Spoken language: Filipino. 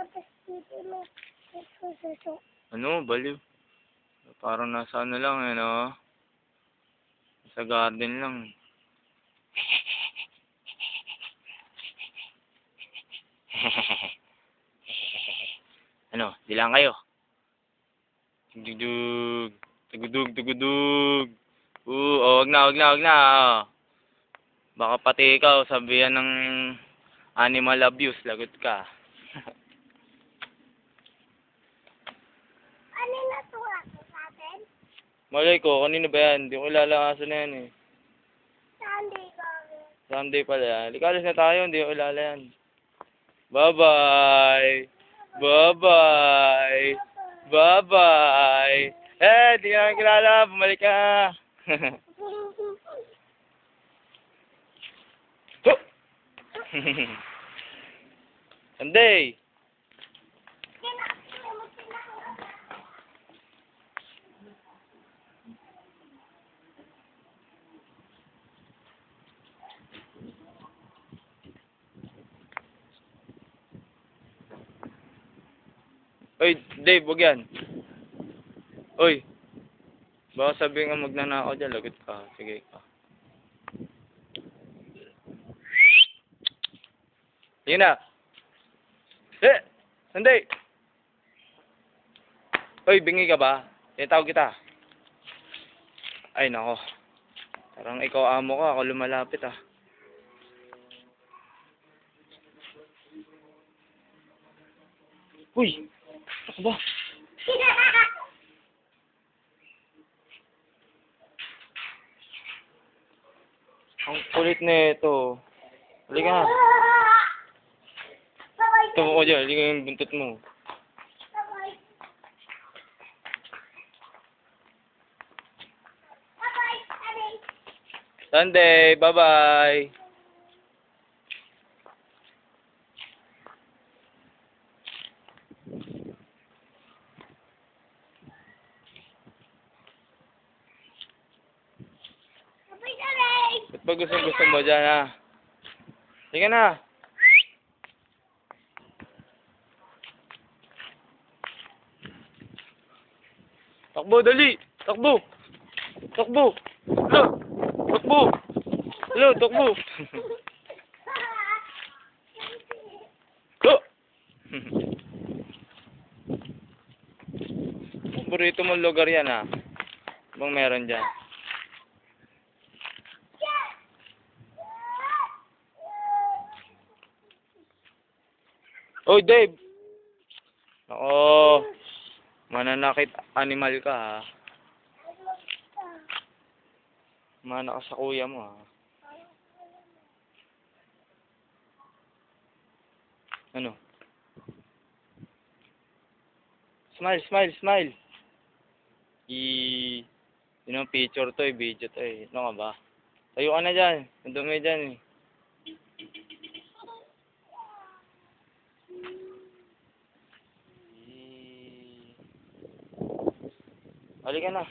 Tapos dito may suso. Ano, baliw. Parang nasa ano lang, no? Sa garden lang. Ano, di lang kayo. Tugdug, tugdug, tugdug. Oh, wag na, wag na, wag na. Baka pati ikaw sabihan ng animal abuse, lagot ka. Ano yung natura ko sa atin? Malay ko, kanino ba yan? Hindi ko kilala aso na yan eh. Sunday kami. Sunday pala yan. Likalis na tayo, hindi ko kilala yan. Bye-bye! Bye-bye! Bye-bye! Eh, di ka namin kilala. Bumalik ka. Sunday! Oy, Dave, wag yan. Oy. Baka sabihin nga magnanakaw dyan, lagot ka. Sige ka. Sige na. Sunday! Oy, bingi ka ba? Tinatawag kita. Ay, nako. Parang ikaw amo ka, ako lumalapit ah. Uy! Ako ba? Ang kulit na ito. Halika na. Ito mo ko dyan, halika yung buntot mo. Sunday, bye-bye. Ba't ba gusto mo dyan, ha? Sige na. Takbo, dali. Takbo. Takbo. Hello. Takbo. Hello, takbo. Go. Paborito mong lugar yan, ha? Bang meron dyan? Oy, Dave! Oo. Mananakit animal ka, ha? Mana ka sa kuya mo, ha? Ano? Smile, smile, smile! Yun ang picture to, video to, eh. Ano ka ba? Tayo ka na dyan. Nandumi dyan, eh. Halika na.